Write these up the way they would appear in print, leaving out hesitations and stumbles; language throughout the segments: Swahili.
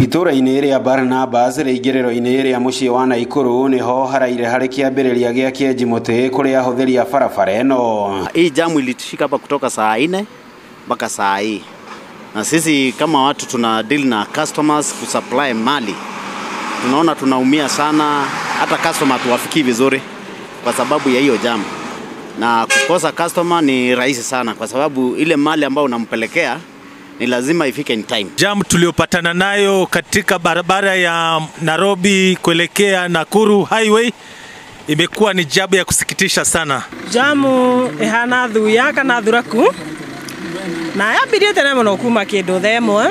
Itũra-inĩ rĩa Barnabas rĩingĩrĩro-inĩ rĩa mũciĩ wa Naikuru niho haraire harĩ kĩambĩrĩria gĩa kĩenjimũtĩ kũrĩ ahũthĩri a barabara ĩno. Hii jamu ilitushika hapa kutoka saa 4 mpaka saa hii. Na sisi kama watu tuna deal na customers kusupply mali. Tunaona tunaumia sana, hata customer tuwafikii vizuri kwa sababu ya hiyo jamu. Na kukosa customer ni rahisi sana kwa sababu ile mali ambayo unampelekea ni lazima ifike in time. Jamu tuliopatana nayo katika barabara ya Nairobi kuelekea Nakuru highway imekuwa ni jambo ya kusikitisha sana. Jamu ihana thuya kana thuraku na yabirie tene muno kuma kindu themwe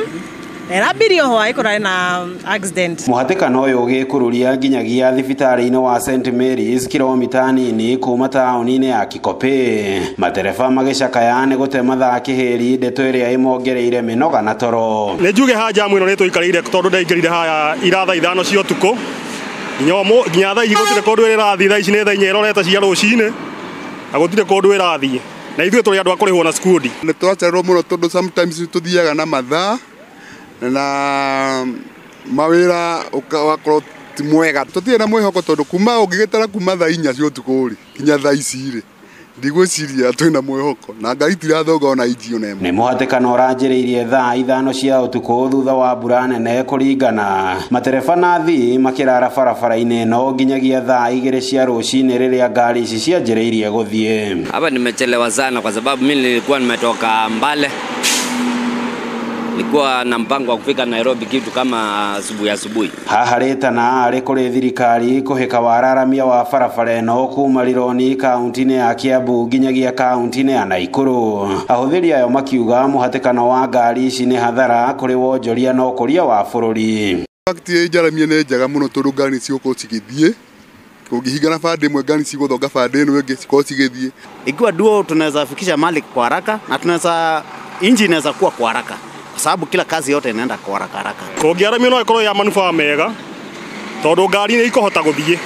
na birio ho aikora na accident. Muhatikano uyu ugikururia nginyagia thibitarĩ-inĩ wa St Mary's kilomita nini kuma taũni-inĩ ya Kikope. Matereba magĩcakaya nĩ gũte mathaa kĩhĩri ndeto ĩrĩa ĩmongereire mĩnoga na toro. Nĩ njuge ha jamu ĩno nĩ tũikarĩire tondũ ndaingĩrire haya iratha ithano cia ũtukũ. Nginya thaa ici gũtirĩ kũndũ ĩrathiĩ, thaa ici nĩ thaa 4 ĩrorete cia rũcinĩ na gũtirĩ kũndũ ĩrathiĩ. Na ithuĩ tũrĩ andũ a kũrĩhwo na skudi. Nĩ twacererwo mũno tondũ sometimes tũthiaga na mathaa na mawĩra ukakorwo ti mwega. Tũtirĩ na mwĩhoko tondũ kuma ũngĩgĩtara kuma thaa 4 cia ũtukũ rĩ kinya thaa ici rĩ ndigwĩciria twĩna mwĩhoko na ngari tirathonga ona inji ona ĩmwe. Nĩ mũhatĩkano ũranjĩrĩirie thaa 5 cia ũtukũ thutha wa mbura nene kũringana. Matereba na athii makĩrara barabara-inĩ ĩno nginyagia thaa 2 cia rũcinĩ rĩrĩa ngari ici cianjĩrĩirie gũthiĩ. Hapa nimechelewa sana kwa sababu mimi nilikuwa nimetoka Mbale. Nilikuwa na mpango wa kufika Nairobi kitu kama asubuhi. Haha rĩtana arĩ kũrĩ thirikari kũhĩka wararamia wa barabara ĩno kuma Rironi kaunti-inĩ ya Kiambu nginyagia kaunti-inĩ ya Naikuru. Ahũthĩri ayo makiuga mũhatĩkano wa ngari ici nĩ hathara kũrĩ wonjoria na ũkũria wa bũrũri. Fakti jaramia nĩ njega mũno tondũ ngari cigũkorwo cigĩthiĩ. Kũngĩhingana bande ĩmwe ngari cigũthonga bande ĩno ĩngĩ cikorwo cigĩthiĩ. Ikiwa duo tunaweza fikisha mali kwa haraka na tunaweza inji inaweza kuwa kwa haraka. Kwa sababu kila kazi yote inaenda kwa haraka haraka. Kũngĩaramio no ĩkorwo ya manufaa mega tondũ ngari nĩ ikũhota gũthiĩ.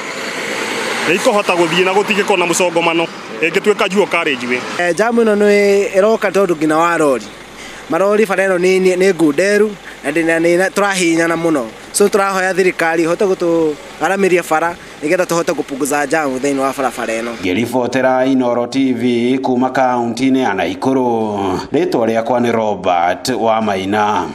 Nĩ ikũhota gũthiĩ na gũtigĩkorwo na mũcongomano ĩngĩtuĩka dual carriageway. Jamu ĩno nĩ ĩroka tondũ ngina wa rori. Marori bara ĩno nĩ ngunderu na tũrahihinyana mũno. So tũrahoya thirikari ihote gũtũaramĩria bara nĩgetha tũhote kũpunguza jamu thĩinĩ wa barabara ĩno. Ngĩribotera Inooro TV kuma kaunti-inĩ ya Naikuru. Rĩtwa rĩakwa nĩ Robert Wamaina.